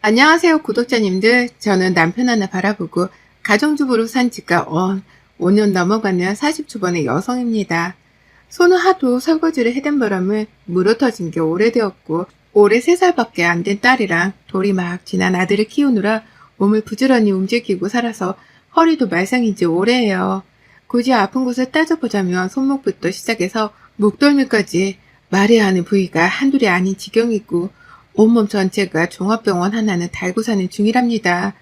안녕하세요, 구독자님들. 저는 남편 하나 바라보고 가정주부로 산 지가 5년 넘어가는 40초반의 여성입니다. 손은 하도 설거지를 해댄 바람에 물어터진 게 오래되었고, 올해 3살밖에 안 된 딸이랑 돌이 막 지난 아들을 키우느라 몸을 부지런히 움직이고 살아서 허리도 말썽인지 오래예요. 굳이 아픈 곳을 따져보자면 손목부터 시작해서 목덜미까지 말해야 하는 부위가 한둘이 아닌 지경이고, 온몸 전체가 종합병원 하나는 달고 사는 중이랍니다.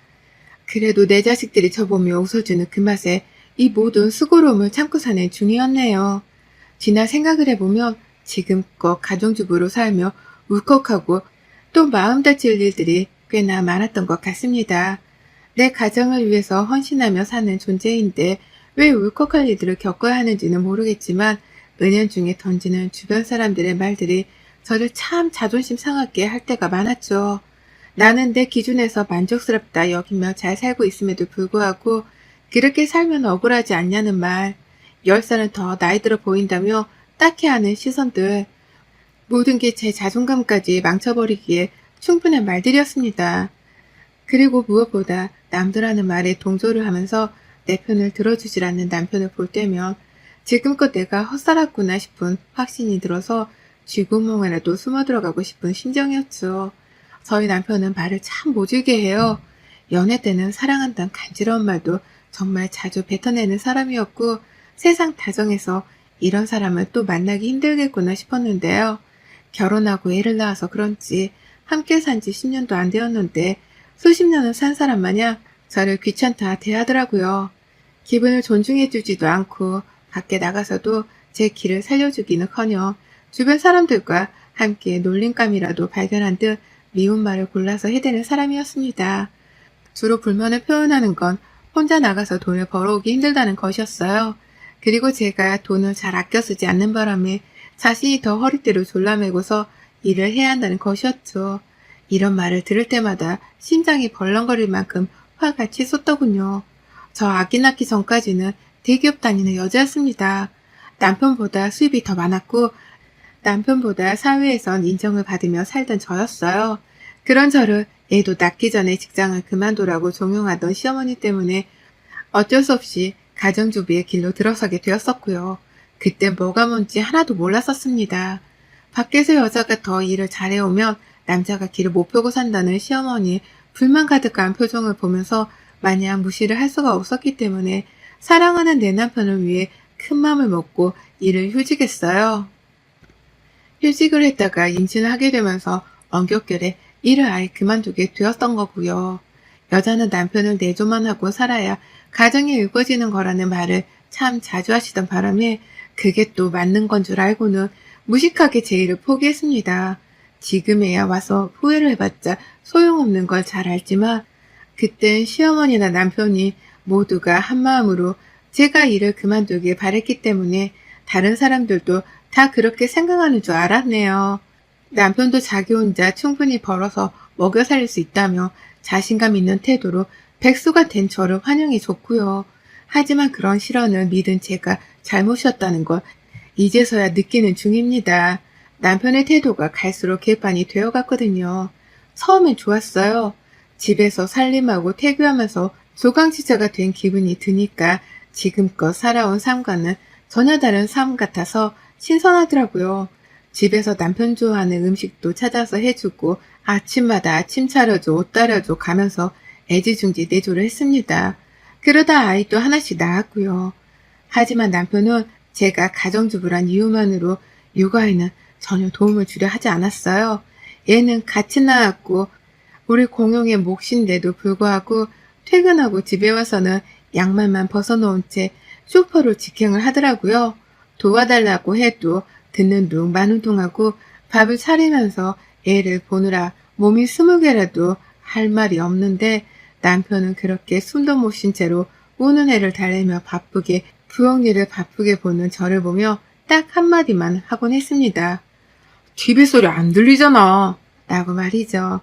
그래도 내 자식들이 저보며 웃어주는 그 맛에 이 모든 수고로움을 참고 사는 중이었네요. 지나 생각을 해보면 지금껏 가정주부로 살며 울컥하고 또 마음 다칠 일들이 꽤나 많았던 것 같습니다. 내 가정을 위해서 헌신하며 사는 존재인데 왜 울컥할 일들을 겪어야 하는지는 모르겠지만 은연중에 던지는 주변 사람들의 말들이 저를 참 자존심 상하게 할 때가 많았죠. 나는 내 기준에서 만족스럽다 여기며 잘 살고 있음에도 불구하고 그렇게 살면 억울하지 않냐는 말, 10살은 더 나이 들어 보인다며 딱해하는 시선들, 모든 게 제 자존감까지 망쳐버리기에 충분한 말들이었습니다. 그리고 무엇보다 남들 하는 말에 동조를 하면서 내 편을 들어주질 않는 남편을 볼 때면 지금껏 내가 헛살았구나 싶은 확신이 들어서 쥐구멍에라도 숨어 들어가고 싶은 심정이었죠. 저희 남편은 말을 참 모질게 해요. 연애 때는 사랑한다는 간지러운 말도 정말 자주 뱉어내는 사람이었고 세상 다정해서 이런 사람을 또 만나기 힘들겠구나 싶었는데요. 결혼하고 애를 낳아서 그런지 함께 산 지 10년도 안 되었는데 수십 년을 산 사람 마냥 저를 귀찮다 대하더라고요. 기분을 존중해주지도 않고 밖에 나가서도 제 길을 살려주기는커녕 주변 사람들과 함께 놀림감이라도 발견한 듯 미운 말을 골라서 해대는 사람이었습니다. 주로 불만을 표현하는 건 혼자 나가서 돈을 벌어오기 힘들다는 것이었어요. 그리고 제가 돈을 잘 아껴 쓰지 않는 바람에 자신이 더 허리띠를 졸라매고서 일을 해야 한다는 것이었죠. 이런 말을 들을 때마다 심장이 벌렁거릴 만큼 화가 치솟더군요. 저 아기 낳기 전까지는 대기업 다니는 여자였습니다. 남편보다 수입이 더 많았고 남편보다 사회에선 인정을 받으며 살던 저였어요. 그런 저를 애도 낳기 전에 직장을 그만두라고 종용하던 시어머니 때문에 어쩔 수 없이 가정주부의 길로 들어서게 되었었고요. 그때 뭐가 뭔지 하나도 몰랐었습니다. 밖에서 여자가 더 일을 잘해오면 남자가 길을 못 펴고 산다는 시어머니의 불만 가득한 표정을 보면서 마냥 무시를 할 수가 없었기 때문에 사랑하는 내 남편을 위해 큰 맘을 먹고 일을 휴직했어요. 휴직을 했다가 임신을 하게 되면서 엉겹결에 일을 아예 그만두게 되었던 거고요. 여자는 남편을 내조만 하고 살아야 가정이 이루어지는 거라는 말을 참 자주 하시던 바람에 그게 또 맞는 건 줄 알고는 무식하게 제 일을 포기했습니다. 지금에야 와서 후회를 해봤자 소용없는 걸 잘 알지만 그땐 시어머니나 남편이 모두가 한마음으로 제가 일을 그만두길 바랬기 때문에 다른 사람들도 다 그렇게 생각하는 줄 알았네요. 남편도 자기 혼자 충분히 벌어서 먹여 살릴 수 있다며 자신감 있는 태도로 백수가 된 저를 환영해 줬고요. 하지만 그런 실언을 믿은 제가 잘못이었다는 걸 이제서야 느끼는 중입니다. 남편의 태도가 갈수록 개판이 되어갔거든요. 처음엔 좋았어요. 집에서 살림하고 태교하면서 조강지자가 된 기분이 드니까 지금껏 살아온 삶과는 전혀 다른 삶 같아서 신선하더라고요. 집에서 남편 좋아하는 음식도 찾아서 해주고 아침마다 아침 차려줘, 옷 따려줘 가면서 애지중지 내조를 했습니다. 그러다 아이도 하나씩 낳았고요. 하지만 남편은 제가 가정주부란 이유만으로 육아에는 전혀 도움을 주려 하지 않았어요. 얘는 같이 낳았고 우리 공용의 몫인데도 불구하고 퇴근하고 집에 와서는 양말만 벗어놓은 채 소파로 직행을 하더라고요. 도와달라고 해도 듣는 둥 마는 둥하고 밥을 차리면서 애를 보느라 몸이 20개라도 할 말이 없는데 남편은 그렇게 숨도 못 쉰 채로 우는 애를 달래며 바쁘게 부엌 일을 바쁘게 보는 저를 보며 딱 한마디만 하곤 했습니다. TV 소리 안 들리잖아. 라고 말이죠.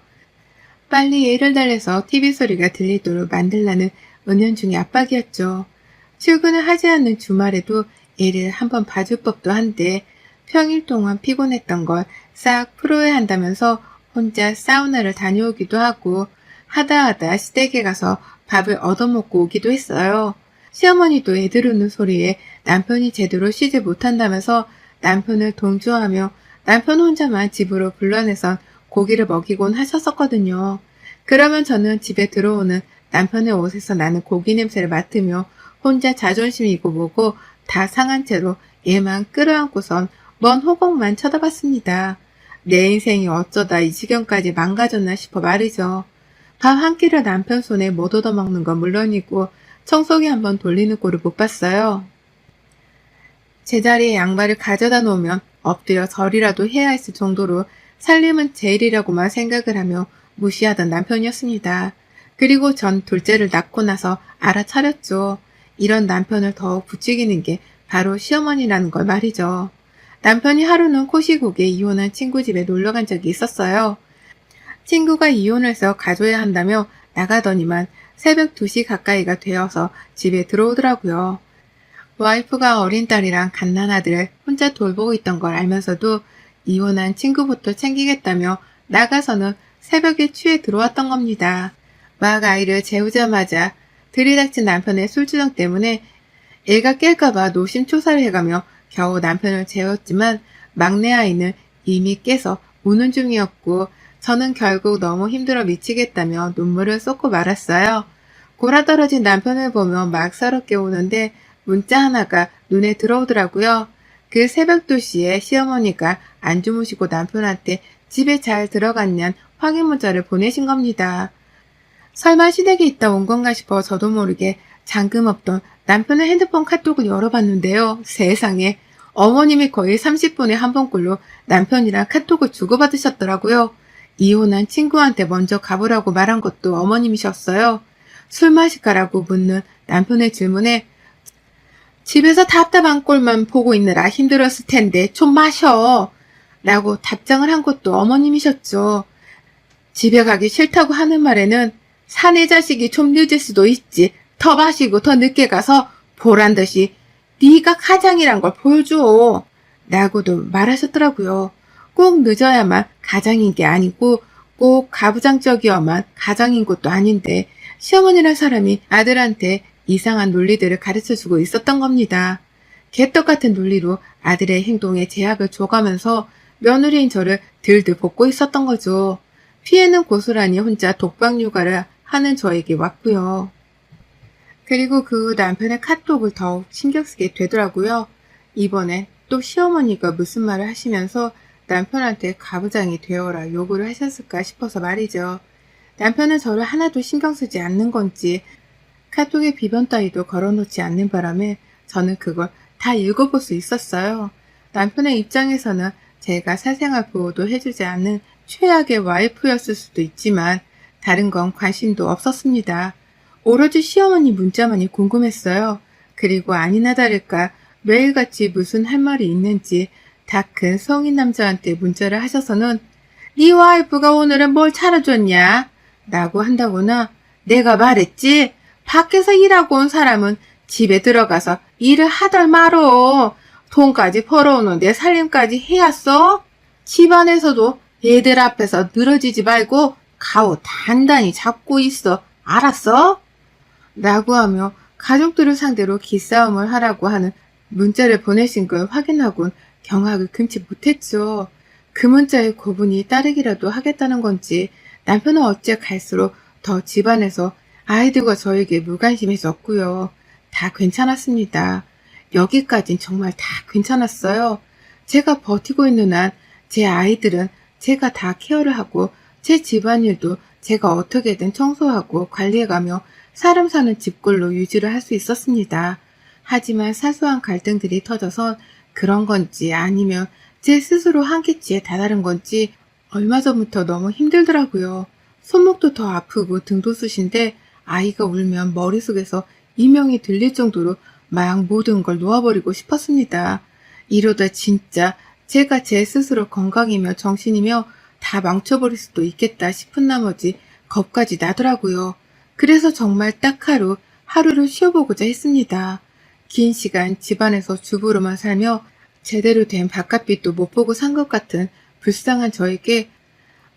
빨리 애를 달래서 TV 소리가 들리도록 만들라는 은연중의 압박이었죠. 출근을 하지 않는 주말에도 애를 한번 봐줄 법도 한데 평일 동안 피곤했던 걸 싹 풀어야 한다면서 혼자 사우나를 다녀오기도 하고 하다 시댁에 가서 밥을 얻어먹고 오기도 했어요. 시어머니도 애들 우는 소리에 남편이 제대로 쉬지 못한다면서 남편을 동조하며 남편 혼자만 집으로 불러내선 고기를 먹이곤 하셨었거든요. 그러면 저는 집에 들어오는 남편의 옷에서 나는 고기 냄새를 맡으며 혼자 자존심이고 뭐고 다 상한 채로 얘만 끌어안고선 먼 호곡만 쳐다봤습니다. 내 인생이 어쩌다 이 지경까지 망가졌나 싶어 말이죠. 밥 한 끼를 남편 손에 못 얻어먹는 건 물론이고 청소기 한번 돌리는 꼴을 못 봤어요. 제자리에 양말을 가져다 놓으면 엎드려 절이라도 해야 했을 정도로 살림은 제일이라고만 생각을 하며 무시하던 남편이었습니다. 그리고 전 둘째를 낳고 나서 알아차렸죠. 이런 남편을 더욱 부추기는 게 바로 시어머니라는 걸 말이죠. 남편이 하루는 코시국에 이혼한 친구 집에 놀러 간 적이 있었어요. 친구가 이혼을 해서 가줘야 한다며 나가더니만 새벽 2시 가까이가 되어서 집에 들어오더라고요. 와이프가 어린 딸이랑 갓난아들을 혼자 돌보고 있던 걸 알면서도 이혼한 친구부터 챙기겠다며 나가서는 새벽에 취해 들어왔던 겁니다. 막 아이를 재우자마자 들이닥친 남편의 술주정 때문에 애가 깰까봐 노심초사를 해가며 겨우 남편을 재웠지만 막내 아이는 이미 깨서 우는 중이었고 저는 결국 너무 힘들어 미치겠다며 눈물을 쏟고 말았어요. 골아떨어진 남편을 보며 막 서럽게 우는데 문자 하나가 눈에 들어오더라고요. 그 새벽 2시에 시어머니가 안 주무시고 남편한테 집에 잘 들어갔냔 확인 문자를 보내신 겁니다. 설마 시댁에 있다 온 건가 싶어 저도 모르게 잠금 없던 남편의 핸드폰 카톡을 열어봤는데요. 세상에 어머님이 거의 30분에 한 번꼴로 남편이랑 카톡을 주고받으셨더라고요. 이혼한 친구한테 먼저 가보라고 말한 것도 어머님이셨어요. 술 마실까라고 묻는 남편의 질문에 집에서 답답한 꼴만 보고 있느라 힘들었을 텐데 좀 마셔 라고 답장을 한 것도 어머님이셨죠. 집에 가기 싫다고 하는 말에는 사내 자식이 좀 늦을 수도 있지. 더 마시고 더 늦게 가서 보란 듯이 네가 가장이란 걸 보여줘 라고도 말하셨더라고요. 꼭 늦어야만 가장인 게 아니고 꼭 가부장적이어만 가장인 것도 아닌데 시어머니란 사람이 아들한테 이상한 논리들을 가르쳐주고 있었던 겁니다. 개떡 같은 논리로 아들의 행동에 제약을 줘가면서 며느리인 저를 들들 볶고 있었던 거죠. 피해는 고스란히 혼자 독박 육아를 하는 저에게 왔고요. 그리고 그 후 남편의 카톡을 더욱 신경 쓰게 되더라고요. 이번엔 또 시어머니가 무슨 말을 하시면서 남편한테 가부장이 되어라 요구를 하셨을까 싶어서 말이죠. 남편은 저를 하나도 신경 쓰지 않는 건지 카톡에 비번 따위도 걸어놓지 않는 바람에 저는 그걸 다 읽어볼 수 있었어요. 남편의 입장에서는 제가 사생활 보호도 해주지 않는 최악의 와이프였을 수도 있지만 다른 건 관심도 없었습니다. 오로지 시어머니 문자만이 궁금했어요. 그리고 아니나 다를까 매일같이 무슨 할 말이 있는지 다 큰 성인 남자한테 문자를 하셔서는 네 와이프가 오늘은 뭘 차려줬냐? 라고 한다거나 내가 말했지? 밖에서 일하고 온 사람은 집에 들어가서 일을 하덜 말어. 돈까지 벌어오는데 살림까지 해야써? 집안에서도 애들 앞에서 늘어지지 말고 가오 단단히 잡고 있어. 알았어? 라고 하며 가족들을 상대로 기싸움을 하라고 하는 문자를 보내신 걸 확인하곤 경악을 금치 못했죠. 그 문자의 고분이 따르기라도 하겠다는 건지 남편은 어째 갈수록 더 집안에서 아이들과 저에게 무관심해졌고요. 다 괜찮았습니다. 여기까진 정말 다 괜찮았어요. 제가 버티고 있는 한 제 아이들은 제가 다 케어를 하고 제 집안일도 제가 어떻게든 청소하고 관리해가며 사람 사는 집꼴로 유지를 할 수 있었습니다. 하지만 사소한 갈등들이 터져서 그런 건지 아니면 제 스스로 한계치에 다다른 건지 얼마 전부터 너무 힘들더라고요. 손목도 더 아프고 등도 쑤신데 아이가 울면 머릿속에서 이명이 들릴 정도로 막 모든 걸 놓아버리고 싶었습니다. 이러다 진짜 제가 제 스스로 건강이며 정신이며 다 망쳐버릴 수도 있겠다 싶은 나머지 겁까지 나더라고요. 그래서 정말 딱 하루를 쉬어보고자 했습니다. 긴 시간 집안에서 주부로만 살며 제대로 된 바깥빛도 못 보고 산 것 같은 불쌍한 저에게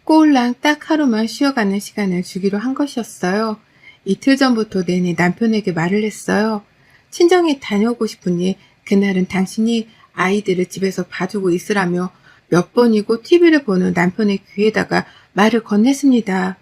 꼴랑 딱 하루만 쉬어가는 시간을 주기로 한 것이었어요. 이틀 전부터 내내 남편에게 말을 했어요. 친정에 다녀오고 싶으니 그날은 당신이 아이들을 집에서 봐주고 있으라며 몇 번이고 TV를 보는 남편의 귀에다가 말을 건넸습니다.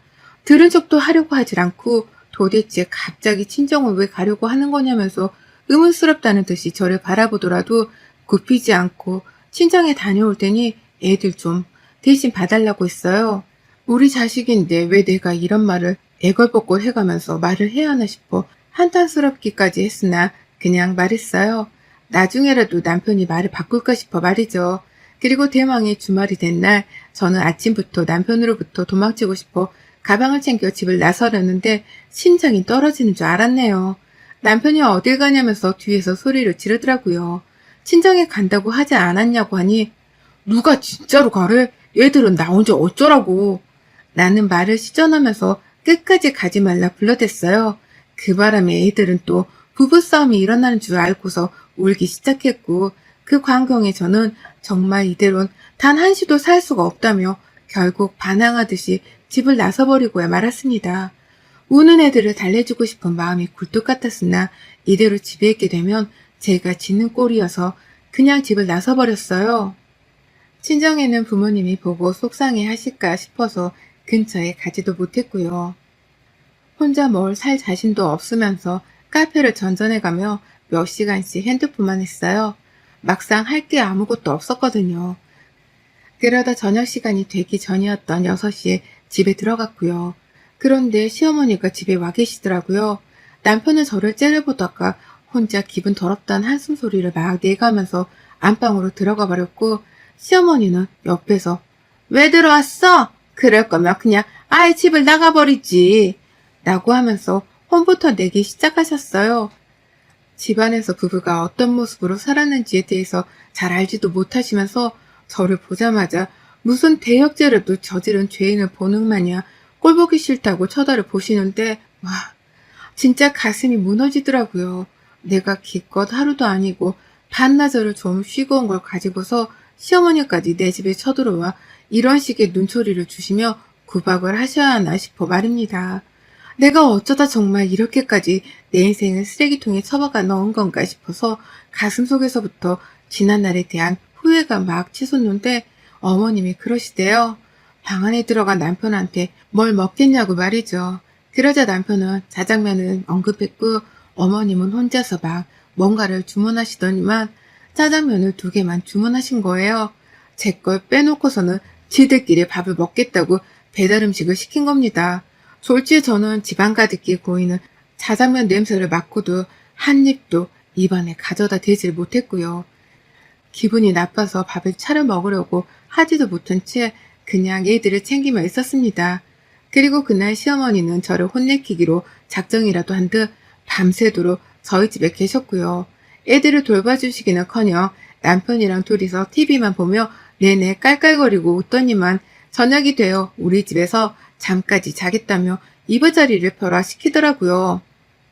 들은 척도 하려고 하질 않고 도대체 갑자기 친정을 왜 가려고 하는 거냐면서 의문스럽다는 듯이 저를 바라보더라도 굽히지 않고 친정에 다녀올 테니 애들 좀 대신 봐달라고 했어요. 우리 자식인데 왜 내가 이런 말을 애걸복걸 해가면서 말을 해야 하나 싶어 한탄스럽기까지 했으나 그냥 말했어요. 나중에라도 남편이 말을 바꿀까 싶어 말이죠. 그리고 대망의 주말이 된 날 저는 아침부터 남편으로부터 도망치고 싶어 가방을 챙겨 집을 나서려는데 심장이 떨어지는 줄 알았네요. 남편이 어딜 가냐면서 뒤에서 소리를 지르더라고요. 친정에 간다고 하지 않았냐고 하니 누가 진짜로 가래? 얘들은 나 혼자 어쩌라고. 나는 말을 시전하면서 끝까지 가지 말라 불러댔어요. 그 바람에 애들은 또 부부싸움이 일어나는 줄 알고서 울기 시작했고 그 광경에 저는 정말 이대로는 단 한시도 살 수가 없다며 결국 반항하듯이 집을 나서버리고야 말았습니다. 우는 애들을 달래주고 싶은 마음이 굴뚝 같았으나 이대로 집에 있게 되면 제가 지는 꼴이어서 그냥 집을 나서버렸어요. 친정에는 부모님이 보고 속상해 하실까 싶어서 근처에 가지도 못했고요. 혼자 뭘 살 자신도 없으면서 카페를 전전해가며 몇 시간씩 핸드폰만 했어요. 막상 할 게 아무것도 없었거든요. 그러다 저녁 시간이 되기 전이었던 6시에 집에 들어갔고요. 그런데 시어머니가 집에 와 계시더라고요. 남편은 저를 째려보다가 혼자 기분 더럽다는 한숨 소리를 막 내가면서 안방으로 들어가 버렸고 시어머니는 옆에서 왜 들어왔어? 그럴 거면 그냥 아예 집을 나가버리지 라고 하면서 혼부터 내기 시작하셨어요. 집안에서 부부가 어떤 모습으로 살았는지에 대해서 잘 알지도 못하시면서 저를 보자마자 무슨 대역죄라도 저지른 죄인을 보는 마냥 꼴보기 싫다고 쳐다를 보시는데 와 진짜 가슴이 무너지더라고요. 내가 기껏 하루도 아니고 반나절을 좀 쉬고 온 걸 가지고서 시어머니까지 내 집에 쳐들어와 이런 식의 눈초리를 주시며 구박을 하셔야 하나 싶어 말입니다. 내가 어쩌다 정말 이렇게까지 내 인생을 쓰레기통에 처박아 넣은 건가 싶어서 가슴속에서부터 지난날에 대한 후회가 막 치솟는데 어머님이 그러시대요. 방 안에 들어간 남편한테 뭘 먹겠냐고 말이죠. 그러자 남편은 짜장면을 언급했고 어머님은 혼자서 막 뭔가를 주문하시더니만 짜장면을 2개만 주문하신 거예요. 제 걸 빼놓고서는 지들끼리 밥을 먹겠다고 배달 음식을 시킨 겁니다. 졸지에 저는 집안 가득히 고이는 짜장면 냄새를 맡고도 한 입도 입안에 가져다 대질 못했고요. 기분이 나빠서 밥을 차려 먹으려고 하지도 못한 채 그냥 애들을 챙기며 있었습니다. 그리고 그날 시어머니는 저를 혼내키기로 작정이라도 한 듯 밤새도록 저희 집에 계셨고요. 애들을 돌봐주시기는커녕 남편이랑 둘이서 TV만 보며 내내 깔깔거리고 웃더니만 저녁이 되어 우리 집에서 잠까지 자겠다며 이부자리를 벼락시키더라고요.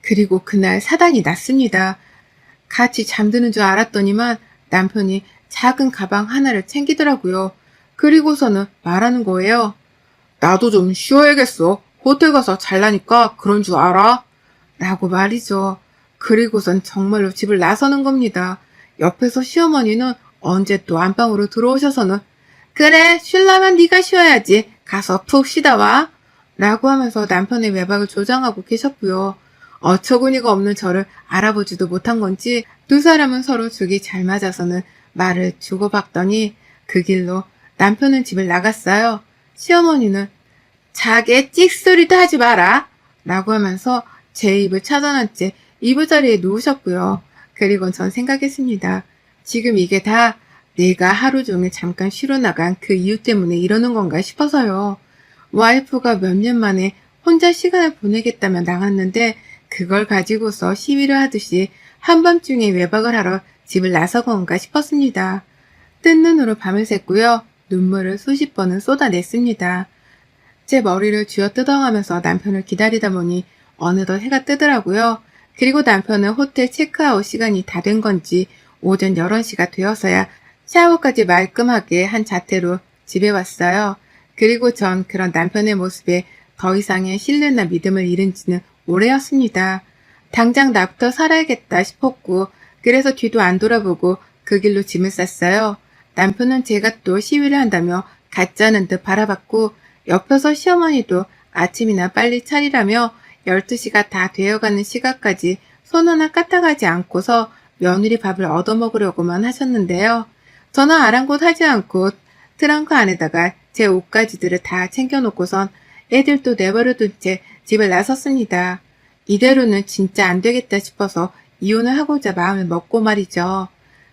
그리고 그날 사단이 났습니다. 같이 잠드는 줄 알았더니만 남편이 작은 가방 하나를 챙기더라고요. 그리고서는 말하는 거예요. 나도 좀 쉬어야겠어. 호텔 가서 잘라니까 그런 줄 알아? 라고 말이죠. 그리고선 정말로 집을 나서는 겁니다. 옆에서 시어머니는 언제 또 안방으로 들어오셔서는 그래 쉴라면 네가 쉬어야지. 가서 푹 쉬다 와. 라고 하면서 남편의 외박을 조장하고 계셨고요. 어처구니가 없는 저를 알아보지도 못한 건지 두 사람은 서로 죽이 잘 맞아서는 말을 주고받더니 그 길로 남편은 집을 나갔어요. 시어머니는 자게 찍소리도 하지 마라 라고 하면서 제 입을 차단한 채 이부자리에 누우셨고요. 그리고 전 생각했습니다. 지금 이게 다 내가 하루 종일 잠깐 쉬러 나간 그 이유 때문에 이러는 건가 싶어서요. 와이프가 몇 년 만에 혼자 시간을 보내겠다며 나갔는데 그걸 가지고서 시위를 하듯이 한밤중에 외박을 하러 집을 나서건가 싶었습니다. 뜬 눈으로 밤을 샜고요. 눈물을 수십 번은 쏟아냈습니다. 제 머리를 쥐어뜯어가면서 남편을 기다리다 보니 어느덧 해가 뜨더라고요. 그리고 남편은 호텔 체크아웃 시간이 다 된 건지 오전 11시가 되어서야 샤워까지 말끔하게 한 자태로 집에 왔어요. 그리고 전 그런 남편의 모습에 더 이상의 신뢰나 믿음을 잃은 지는 오래였습니다. 당장 나부터 살아야겠다 싶었고, 그래서 뒤도 안 돌아보고 그 길로 짐을 쌌어요. 남편은 제가 또 시위를 한다며 가짜는 듯 바라봤고, 옆에서 시어머니도 아침이나 빨리 차리라며 12시가 다 되어가는 시각까지 손 하나 까딱하지 않고서 며느리 밥을 얻어먹으려고만 하셨는데요. 저는 아랑곳하지 않고 트렁크 안에다가 제 옷가지들을 다 챙겨놓고선 애들도 내버려둔 채 집을 나섰습니다. 이대로는 진짜 안 되겠다 싶어서 이혼을 하고자 마음을 먹고 말이죠.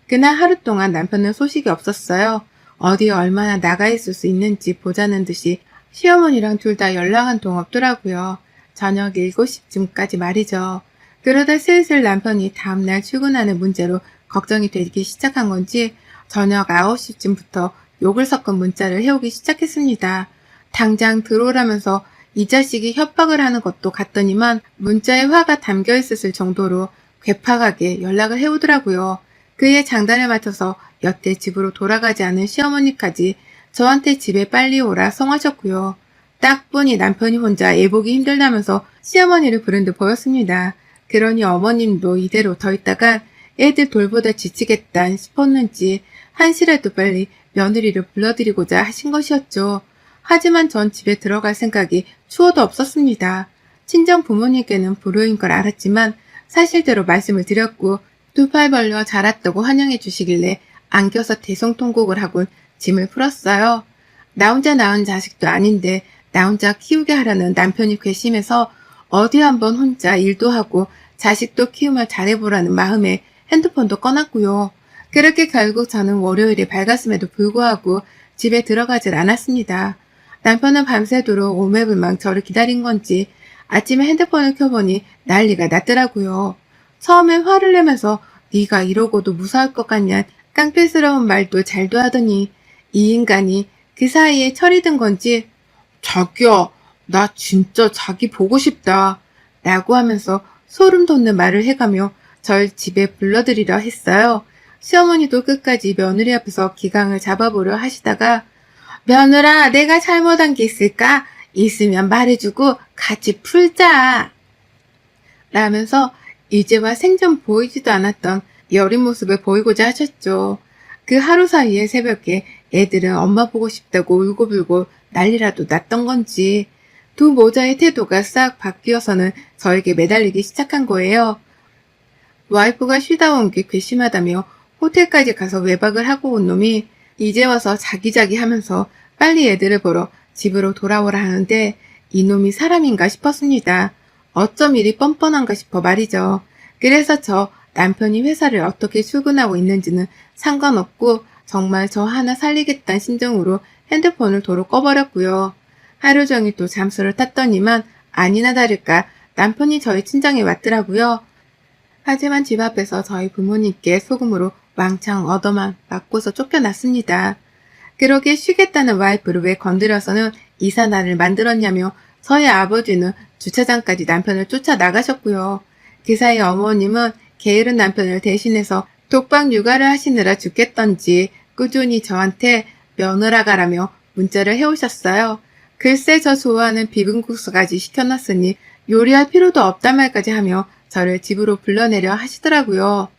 그날 하루 동안 남편은 소식이 없었어요. 어디에 얼마나 나가 있을 수 있는지 보자는 듯이 시어머니랑 둘 다 연락 한 통 없더라고요. 저녁 7시쯤까지 말이죠. 그러다 슬슬 남편이 다음날 출근하는 문제로 걱정이 되기 시작한 건지 저녁 9시쯤부터 욕을 섞은 문자를 해오기 시작했습니다. 당장 들어오라면서 이 자식이 협박을 하는 것도 같더니만 문자에 화가 담겨 있었을 정도로 괴팍하게 연락을 해오더라고요. 그의 장단에 맞춰서 여태 집으로 돌아가지 않은 시어머니까지 저한테 집에 빨리 오라 성하셨고요. 딱 보니 남편이 혼자 애보기 힘들다면서 시어머니를 부른 듯 보였습니다. 그러니 어머님도 이대로 더 있다가 애들 돌보다 지치겠다 싶었는지 한시라도 빨리 며느리를 불러드리고자 하신 것이었죠. 하지만 전 집에 들어갈 생각이 추호도 없었습니다. 친정 부모님께는 불효인 걸 알았지만 사실대로 말씀을 드렸고 두 팔 벌려 자랐다고 환영해 주시길래 안겨서 대성통곡을 하곤 짐을 풀었어요. 나 혼자 낳은 자식도 아닌데 나 혼자 키우게 하라는 남편이 괘씸해서 어디 한번 혼자 일도 하고 자식도 키우며 잘해보라는 마음에 핸드폰도 꺼놨고요. 그렇게 결국 저는 월요일이 밝았음에도 불구하고 집에 들어가질 않았습니다. 남편은 밤새도록 오매불망 저를 기다린 건지 아침에 핸드폰을 켜보니 난리가 났더라고요. 처음엔 화를 내면서 네가 이러고도 무사할 것 같냐 깡패스러운 말도 잘도 하더니 이 인간이 그 사이에 철이 든 건지 자기야, 나 진짜 자기 보고 싶다 라고 하면서 소름 돋는 말을 해가며 절 집에 불러들이려 했어요. 시어머니도 끝까지 며느리 앞에서 기강을 잡아보려 하시다가 며느라 내가 잘못한 게 있을까? 있으면 말해주고 같이 풀자 라면서 이제와 생전 보이지도 않았던 여린 모습을 보이고자 하셨죠. 그 하루 사이에 새벽에 애들은 엄마 보고 싶다고 울고불고 난리라도 났던 건지 두 모자의 태도가 싹 바뀌어서는 저에게 매달리기 시작한 거예요. 와이프가 쉬다 온 게 괘씸하다며 호텔까지 가서 외박을 하고 온 놈이 이제 와서 자기자기 하면서 빨리 애들을 보러 집으로 돌아오라 하는데 이놈이 사람인가 싶었습니다. 어쩜 이리 뻔뻔한가 싶어 말이죠. 그래서 저 남편이 회사를 어떻게 출근하고 있는지는 상관없고 정말 저 하나 살리겠다는 심정으로 핸드폰을 도로 꺼버렸고요. 하루 종일 또 잠수를 탔더니만 아니나 다를까 남편이 저희 친정에 왔더라고요. 하지만 집 앞에서 저희 부모님께 소금으로 왕창 얻어만 맞고서 쫓겨났습니다. 그러게 쉬겠다는 와이프를 왜 건드려서는 이사날을 만들었냐며 저희 아버지는 주차장까지 남편을 쫓아나가셨고요. 그 사이 어머님은 게으른 남편을 대신해서 독박 육아를 하시느라 죽겠던지 꾸준히 저한테 며느라 가라며 문자를 해오셨어요. 글쎄 저 좋아하는 비빔국수까지 시켜놨으니 요리할 필요도 없단 말까지 하며 저를 집으로 불러내려 하시더라고요.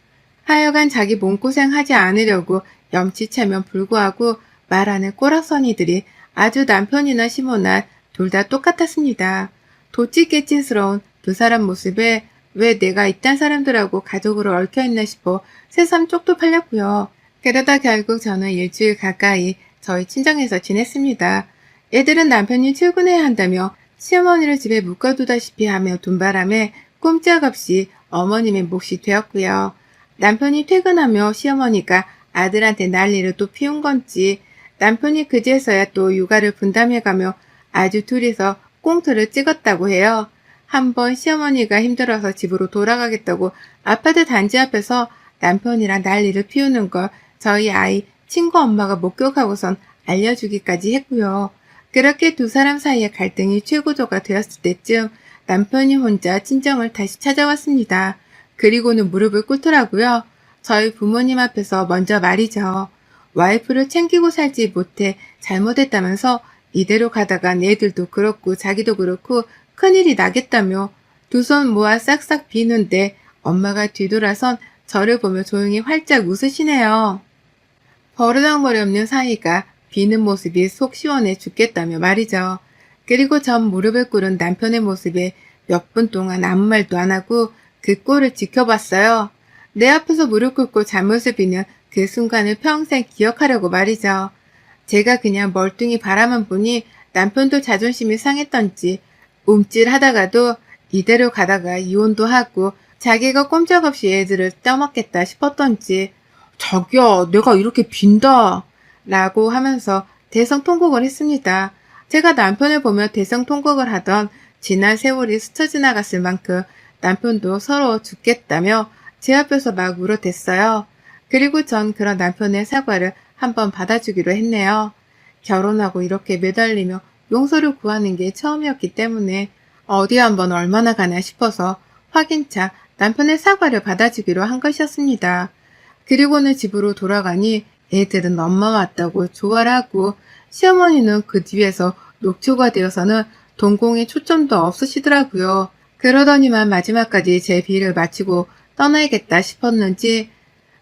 하여간 자기 몸고생하지 않으려고 염치채면 불구하고 말하는 꼬락서니들이 아주 남편이나 시모나 둘 다 똑같았습니다. 도찌깨찌스러운 두 사람 모습에 왜 내가 이딴 사람들하고 가족으로 얽혀있나 싶어 새삼 쪽도 팔렸고요. 그러다 결국 저는 일주일 가까이 저희 친정에서 지냈습니다. 애들은 남편이 출근해야 한다며 시어머니를 집에 묶어두다시피 하며 돈바람에 꼼짝없이 어머님의 몫이 되었고요. 남편이 퇴근하며 시어머니가 아들한테 난리를 또 피운 건지 남편이 그제서야 또 육아를 분담해가며 아주 둘이서 꽁트를 찍었다고 해요. 한번 시어머니가 힘들어서 집으로 돌아가겠다고 아파트 단지 앞에서 남편이랑 난리를 피우는 걸 저희 아이 친구 엄마가 목격하고선 알려주기까지 했고요. 그렇게 두 사람 사이의 갈등이 최고조가 되었을 때쯤 남편이 혼자 친정을 다시 찾아왔습니다. 그리고는 무릎을 꿇더라고요. 저희 부모님 앞에서 먼저 말이죠. 와이프를 챙기고 살지 못해 잘못했다면서 이대로 가다간 애들도 그렇고 자기도 그렇고 큰일이 나겠다며 두 손 모아 싹싹 비는데 엄마가 뒤돌아선 저를 보며 조용히 활짝 웃으시네요. 버르장머리 없는 사이가 비는 모습이 속 시원해 죽겠다며 말이죠. 그리고 전 무릎을 꿇은 남편의 모습에 몇 분 동안 아무 말도 안 하고 그 꼴을 지켜봤어요. 내 앞에서 무릎 꿇고 잘못을 비는 그 순간을 평생 기억하려고 말이죠. 제가 그냥 멀뚱히 바라만 보니 남편도 자존심이 상했던지 움찔하다가도 이대로 가다가 이혼도 하고 자기가 꼼짝없이 애들을 떠먹겠다 싶었던지 자기야 내가 이렇게 빈다 라고 하면서 대성통곡을 했습니다. 제가 남편을 보며 대성통곡을 하던 지난 세월이 스쳐 지나갔을 만큼 남편도 서러워 죽겠다며 제 앞에서 막 울어댔어요. 그리고 전 그런 남편의 사과를 한번 받아주기로 했네요. 결혼하고 이렇게 매달리며 용서를 구하는 게 처음이었기 때문에 어디 한번 얼마나 가나 싶어서 확인차 남편의 사과를 받아주기로 한 것이었습니다. 그리고는 집으로 돌아가니 애들은 엄마 왔다고 좋아를 하고 시어머니는 그 뒤에서 녹초가 되어서는 동공에 초점도 없으시더라고요. 그러더니만 마지막까지 제 비를 마치고 떠나야겠다 싶었는지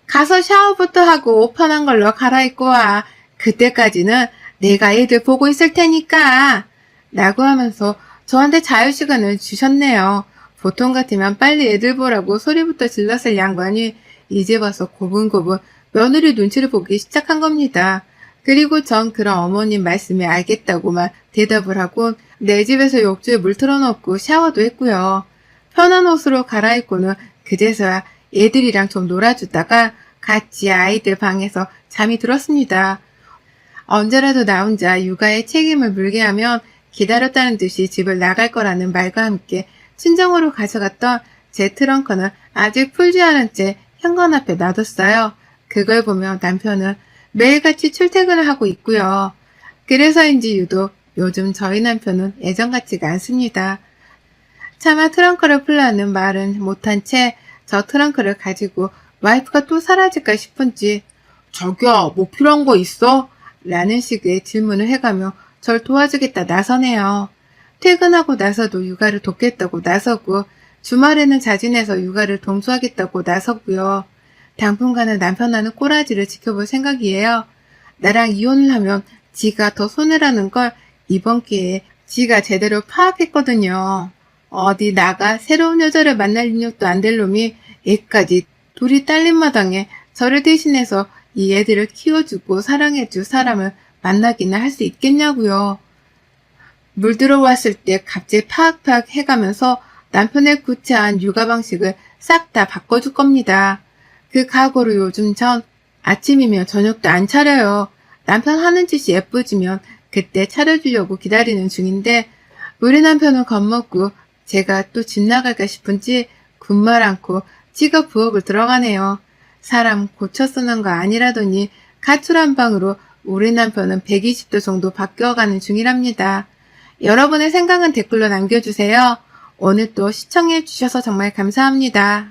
가서 샤워부터 하고 옷 편한 걸로 갈아입고 와. 그때까지는 내가 애들 보고 있을 테니까 라고 하면서 저한테 자유시간을 주셨네요. 보통 같으면 빨리 애들 보라고 소리부터 질렀을 양반이 이제 와서 고분고분 며느리 눈치를 보기 시작한 겁니다. 그리고 전 그런 어머님 말씀에 알겠다고만 대답을 하고 내 집에서 욕조에 물 틀어놓고 샤워도 했고요. 편한 옷으로 갈아입고는 그제서야 애들이랑 좀 놀아주다가 같이 아이들 방에서 잠이 들었습니다. 언제라도 나 혼자 육아에 책임을 물게 하면 기다렸다는 듯이 집을 나갈 거라는 말과 함께 친정으로 가져갔던 제 트렁크는 아직 풀지 않은 채 현관 앞에 놔뒀어요. 그걸 보며 남편은 매일같이 출퇴근을 하고 있고요. 그래서인지 유독 요즘 저희 남편은 예전 같지가 않습니다. 차마 트렁크를 풀라는 말은 못한 채 저 트렁크를 가지고 와이프가 또 사라질까 싶은지 자기야 뭐 필요한 거 있어? 라는 식의 질문을 해가며 절 도와주겠다 나서네요. 퇴근하고 나서도 육아를 돕겠다고 나서고 주말에는 자진해서 육아를 동조하겠다고 나서고요. 당분간은 남편하는 꼬라지를 지켜볼 생각이에요. 나랑 이혼을 하면 지가 더 손해라는 걸 이번 기회에 지가 제대로 파악했거든요. 어디 나가 새로운 여자를 만날 능력도 안 될 놈이 애까지 둘이 딸린 마당에 저를 대신해서 이 애들을 키워주고 사랑해줄 사람을 만나기는 할 수 있겠냐고요. 물 들어왔을 때 갑자기 파악파악 해가면서 남편의 구차한 육아 방식을 싹 다 바꿔줄 겁니다. 그 각오로 요즘 전 아침이면 저녁도 안 차려요. 남편 하는 짓이 예뻐지면 그때 차려주려고 기다리는 중인데 우리 남편은 겁먹고 제가 또 집 나갈까 싶은지 군말 않고 지가 부엌을 들어가네요. 사람 고쳐 쓰는 거 아니라더니 가출한 방으로 우리 남편은 120도 정도 바뀌어가는 중이랍니다. 여러분의 생각은 댓글로 남겨주세요. 오늘 또 시청해 주셔서 정말 감사합니다.